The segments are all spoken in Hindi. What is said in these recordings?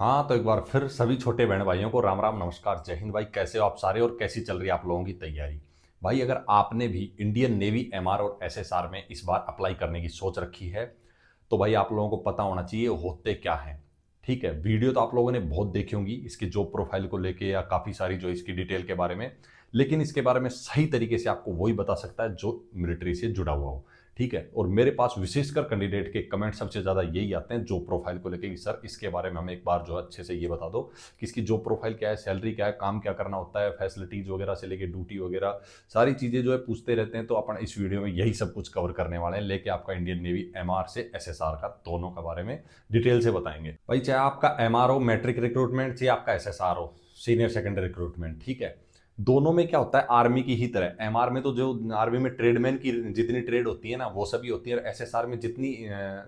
हाँ, तो एक बार फिर सभी छोटे बहन भाइयों को राम राम नमस्कार जय हिंद। भाई कैसे हो आप सारे और कैसी चल रही है आप लोगों की तैयारी। भाई अगर आपने भी इंडियन नेवी एमआर और एसएसआर में इस बार अप्लाई करने की सोच रखी है तो भाई आप लोगों को पता होना चाहिए होते क्या है। ठीक है, वीडियो तो आप लोगों ने बहुत देखी होंगी इसकी जॉब प्रोफाइल को लेके या काफ़ी सारी जो इसकी डिटेल के बारे में, लेकिन इसके बारे में सही तरीके से आपको वही बता सकता है जो मिलिट्री से जुड़ा हुआ हो। ठीक है, और मेरे पास विशेषकर कैंडिडेट के कमेंट सबसे ज़्यादा यही आते हैं जॉब प्रोफाइल को लेके कि सर इसके बारे में हमें एक बार जो है अच्छे से ये बता दो कि इसकी जॉब प्रोफाइल क्या है, सैलरी क्या है, काम क्या करना होता है, फैसिलिटीज़ वगैरह से लेके ड्यूटी वगैरह सारी चीज़ें जो है पूछते रहते हैं। तो अपन इस वीडियो में यही सब कुछ कवर करने वाले हैं, लेके आपका इंडियन नेवी एमआर से एसएसआर का दोनों के बारे में डिटेल से बताएंगे। भाई चाहे आपका एमआर हो मैट्रिक रिक्रूटमेंट, चाहे आपका एसएसआर हो सीनियर सेकेंडरी रिक्रूटमेंट, ठीक है, दोनों में क्या होता है आर्मी की ही तरह एमआर में तो जो आर्मी में ट्रेडमैन की जितनी ट्रेड होती है ना वो सभी होती है, और एसएसआर में जितनी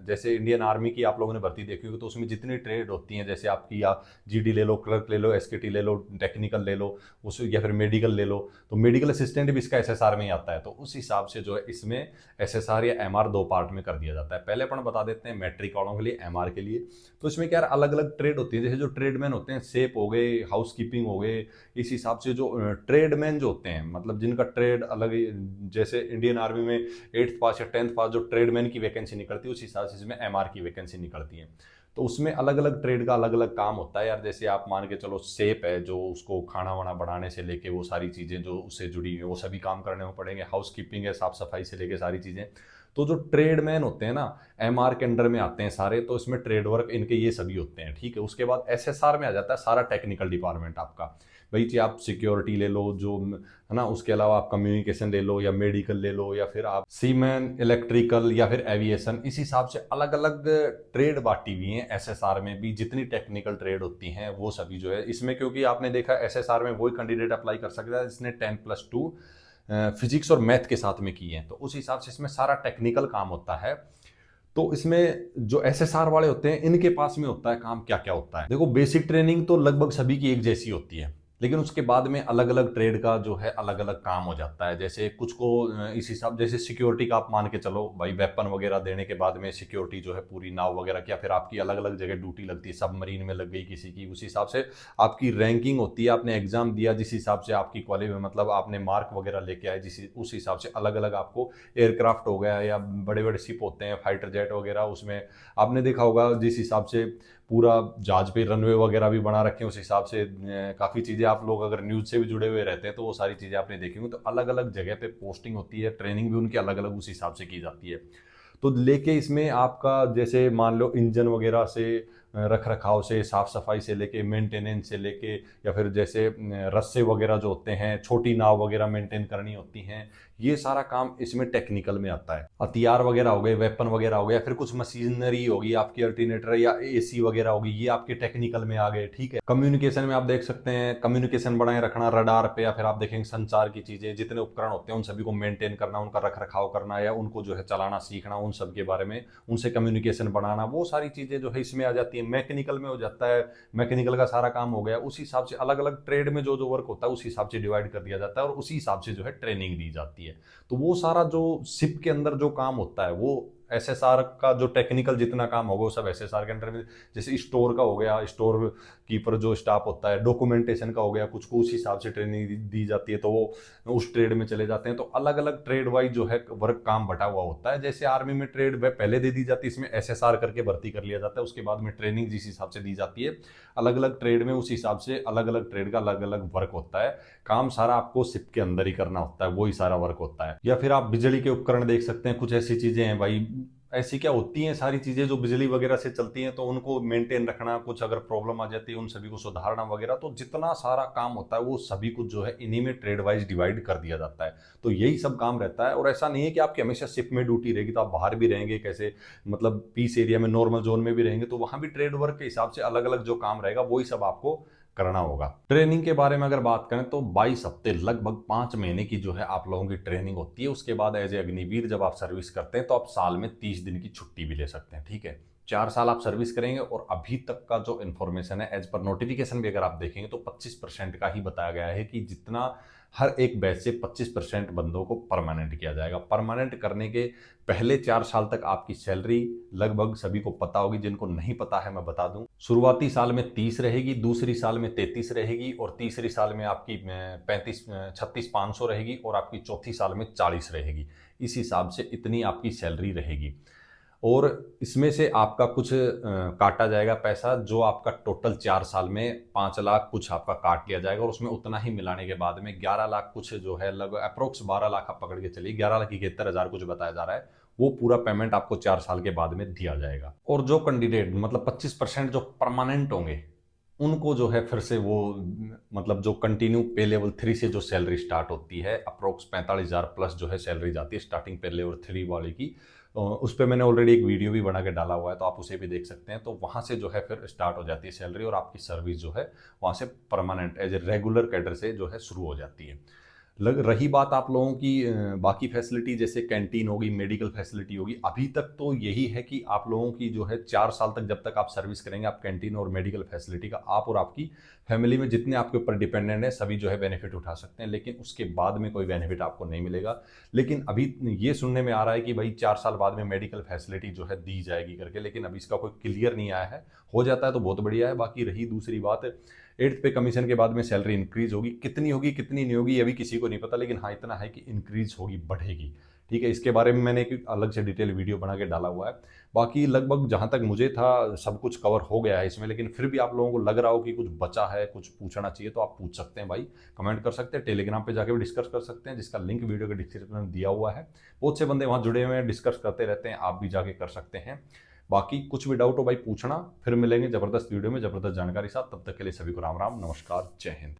जैसे इंडियन आर्मी की आप लोगों ने भर्ती देखी होगी तो उसमें जितनी ट्रेड होती है जैसे आपकी या जीडी ले लो, क्लर्क ले लो, एसकेटी ले लो, टेक्निकल ले लो उस, या फिर मेडिकल ले लो, तो मेडिकल असिस्टेंट भी इसका एसएसआर में ही आता है। तो उस हिसाब से जो है इसमें एसएसआर या एमआर दो पार्ट में कर दिया जाता है। पहले अपन बता देते हैं मैट्रिक वालों के लिए एमआर के लिए। तो इसमें क्या अलग अलग ट्रेड होती है, जैसे जो ट्रेडमैन होते हैं सेप हो गए, हाउस कीपिंग हो गए, इस हिसाब से जो ट्रेडमैन जो होते हैं मतलब जिनका ट्रेड अलग जैसे इंडियन आर्मी में 8th पास या 10th पास जो ट्रेडमैन की वैकेंसी निकलती है उस हिसाब से इसमें एमआर की वैकेंसी निकलती है। तो उसमें अलग अलग ट्रेड का अलग अलग काम होता है यार। जैसे आप मान के चलो सेप है जो उसको खाना वाना बनाने से लेके वो सारी चीज़ें जो उससे जुड़ी हुई वो सभी काम करने को पड़ेंगे। हाउस कीपिंग है, साफ सफाई से लेके सारी चीज़ें। तो जो ट्रेडमैन होते हैं ना एमआर के अंडर में आते हैं सारे, तो इसमें ट्रेड वर्क इनके ये सभी होते हैं। ठीक है, उसके बाद एसएसआर में आ जाता है सारा टेक्निकल डिपार्टमेंट आपका। भाई चाहे आप सिक्योरिटी ले लो जो है ना, उसके अलावा आप कम्युनिकेशन ले लो या मेडिकल ले लो या फिर आप सीमैन इलेक्ट्रिकल या फिर एविएशन, इस हिसाब से अलग अलग ट्रेड बांटी हुई हैं। एसएसआर में भी जितनी टेक्निकल ट्रेड होती हैं वो सभी जो है इसमें, क्योंकि आपने देखा एसएसआर में वही कैंडिडेट अप्लाई कर सकता है जिसने 10+2 फिजिक्स और मैथ के साथ में की है। तो उस हिसाब से इसमें सारा टेक्निकल काम होता है। तो इसमें जो एसएसआर वाले होते हैं इनके पास में होता है काम क्या क्या होता है। देखो बेसिक ट्रेनिंग तो लगभग सभी की एक जैसी होती है, लेकिन उसके बाद में अलग अलग ट्रेड का जो है अलग अलग काम हो जाता है। जैसे कुछ को इस हिसाब, जैसे सिक्योरिटी का आप मान के चलो भाई, वेपन वगैरह देने के बाद में सिक्योरिटी जो है पूरी नाव वगैरह की, या फिर आपकी अलग अलग जगह ड्यूटी लगती है, सबमरीन में लग गई किसी की, उस हिसाब से आपकी रैंकिंग होती है। आपने एग्जाम दिया जिस हिसाब से आपकी क्वालिफाई मतलब आपने मार्क वगैरह लेके आए जिस उस हिसाब से अलग अलग आपको एयरक्राफ्ट हो गया या बड़े बड़े शिप होते हैं फाइटर जेट वगैरह, उसमें आपने देखा होगा जिस हिसाब से पूरा जहाज पे रनवे वगैरह भी बना रखे हैं उस हिसाब से काफ़ी चीज़ें आप लोग अगर न्यूज़ से भी जुड़े हुए रहते हैं तो वो सारी चीज़ें आपने देखी होंगी। तो अलग अलग जगह पे पोस्टिंग होती है, ट्रेनिंग भी उनकी अलग अलग उस हिसाब से की जाती है। तो लेके इसमें आपका जैसे मान लो इंजन वगैरह से रख रखाव से, साफ सफाई से लेके, मेंटेनेंस से लेके, या फिर जैसे रस्से वगैरह जो होते हैं, छोटी नाव वगैरह मेंटेन करनी होती हैं, ये सारा काम इसमें टेक्निकल में आता है। हथियार वगैरह हो गए, वेपन वगैरह हो गया, फिर कुछ मशीनरी होगी आपकी, अल्टरनेटर या एसी वगैरह होगी, ये आपके टेक्निकल में आ गए। ठीक है, कम्युनिकेशन में आप देख सकते हैं कम्युनिकेशन बनाए रखना रडार पे, या फिर आप देखेंगे संचार की चीजें जितने उपकरण होते हैं उन सभी को मेंटेन करना, उनका रख रखाव करना या उनको जो है चलाना सीखना, उन सब के बारे में उनसे कम्युनिकेशन बनाना, वो सारी चीजें जो है इसमें आ जाती है। मैकेनिकल में हो जाता है, मैकेनिकल का सारा काम हो गया। उस हिसाब से अलग अलग ट्रेड में जो जो वर्क होता है उस हिसाब से डिवाइड कर दिया जाता है और उसी हिसाब से जो है ट्रेनिंग दी जाती है। तो वो सारा जो शिप के अंदर जो काम होता है वो एसएसआर का जो टेक्निकल जितना काम होगा वो सब एसएसआर के अंडर में। जैसे स्टोर का हो गया, स्टोर कीपर जो स्टाफ होता है, डॉक्यूमेंटेशन का हो गया, कुछ को उस हिसाब से ट्रेनिंग दी जाती है तो वो उस ट्रेड में चले जाते हैं। तो अलग अलग ट्रेड वाइज जो है वर्क काम बटा हुआ होता है। जैसे आर्मी में ट्रेड पहले दे दी जाती है, इसमें एसएसआर करके भर्ती कर लिया जाता है, उसके बाद में ट्रेनिंग जिस हिसाब से दी जाती है अलग अलग ट्रेड में, उस हिसाब से अलग अलग ट्रेड का अलग अलग वर्क होता है। काम सारा आपको शिप के अंदर ही करना होता है, वही सारा वर्क होता है। या फिर आप बिजली के उपकरण देख सकते हैं, कुछ ऐसी चीजें हैं भाई, ऐसी क्या होती हैं सारी चीजें जो बिजली वगैरह से चलती हैं, तो उनको मेंटेन रखना, कुछ अगर प्रॉब्लम आ जाती है उन सभी को सुधारना वगैरह, तो जितना सारा काम होता है वो सभी कुछ जो है इन्हीं में ट्रेड वाइज डिवाइड कर दिया जाता है। तो यही सब काम रहता है। और ऐसा नहीं है कि आपकी हमेशा शिप में ड्यूटी रहेगी तो आप बाहर भी रहेंगे, कैसे मतलब पीस एरिया में नॉर्मल जोन में भी रहेंगे तो वहां भी ट्रेड वर्क के हिसाब से अलग अलग जो काम रहेगा वही सब आपको करना होगा। ट्रेनिंग के बारे में अगर बात करें तो 22 हफ्ते लगभग 5 महीने की जो है आप लोगों की ट्रेनिंग होती है। उसके बाद एज ए अग्निवीर जब आप सर्विस करते हैं तो आप साल में 30 दिन की छुट्टी भी ले सकते हैं। ठीक है, 4 साल आप सर्विस करेंगे और अभी तक का जो इन्फॉर्मेशन है एज पर नोटिफिकेशन भी अगर आप देखेंगे तो 25% का ही बताया गया है कि जितना हर एक बैच से 25% बंदों को परमानेंट किया जाएगा। परमानेंट करने के पहले 4 साल तक आपकी सैलरी लगभग सभी को पता होगी, जिनको नहीं पता है मैं बता दूं। शुरुआती साल में 30 रहेगी, दूसरी साल में 33 रहेगी और तीसरी साल में आपकी 36,500 रहेगी और आपकी चौथी साल में 40 रहेगी। इस हिसाब से इतनी आपकी सैलरी रहेगी और इसमें से आपका कुछ काटा जाएगा पैसा, जो आपका टोटल 4 साल में 5 लाख कुछ आपका काट लिया जाएगा और उसमें उतना ही मिलाने के बाद में 11 लाख कुछ जो है लगभग अप्रोक्स 12 लाख आप पकड़ के चलिए, 11,71,000 कुछ बताया जा रहा है, वो पूरा पेमेंट आपको 4 साल के बाद में दिया जाएगा। और जो कैंडिडेट मतलब 25% जो परमानेंट होंगे उनको जो है फिर से वो मतलब जो कंटिन्यू पे लेवल 3 से जो सैलरी स्टार्ट होती है अप्रोक्स 45,000 प्लस जो है सैलरी जाती है स्टार्टिंग पे लेवल 3 वाले की। उस पर मैंने ऑलरेडी एक वीडियो भी बना के डाला हुआ है, तो आप उसे भी देख सकते हैं। तो वहाँ से जो है फिर स्टार्ट हो जाती है सैलरी और आपकी सर्विस जो है वहाँ से permanent as a regular cadre से जो है शुरू हो जाती है। रही बात आप लोगों की बाकी फैसिलिटी जैसे कैंटीन होगी, मेडिकल फैसिलिटी होगी, अभी तक तो यही है कि आप लोगों की जो है 4 साल तक जब तक आप सर्विस करेंगे आप कैंटीन और मेडिकल फैसिलिटी का आप और आपकी फैमिली में जितने आपके ऊपर डिपेंडेंट है सभी जो है बेनिफिट उठा सकते हैं, लेकिन उसके बाद में कोई बेनिफिट आपको नहीं मिलेगा। लेकिन अभी ये सुनने में आ रहा है कि भाई 4 साल बाद में मेडिकल फैसिलिटी जो है दी जाएगी करके, लेकिन अभी इसका कोई क्लियर नहीं आया है। हो जाता है तो बहुत बढ़िया है। बाकी रही दूसरी बात, 8th पे कमीशन के बाद में सैलरी इंक्रीज होगी, कितनी होगी कितनी नहीं होगी ये भी किसी को नहीं पता, लेकिन हाँ इतना है कि इंक्रीज होगी, बढ़ेगी। ठीक है, इसके बारे में मैंने एक अलग से डिटेल वीडियो बना के डाला हुआ है। बाकी लगभग जहाँ तक मुझे था सब कुछ कवर हो गया है इसमें, लेकिन फिर भी आप लोगों को लग रहा हो कि कुछ बचा है, कुछ पूछना चाहिए, तो आप पूछ सकते हैं भाई, कमेंट कर सकते हैं, टेलीग्राम पे जाके भी डिस्कस कर सकते हैं, जिसका लिंक वीडियो के डिस्क्रिप्शन में दिया हुआ है। बहुत से बंदे वहाँ जुड़े हुए हैं, डिस्कस करते रहते हैं, आप भी जाके कर सकते हैं। बाकी कुछ भी डाउट हो भाई पूछना, फिर मिलेंगे जबरदस्त वीडियो में जबरदस्त जानकारी साथ। तब तक के लिए सभी को राम राम, नमस्कार, जय हिंद।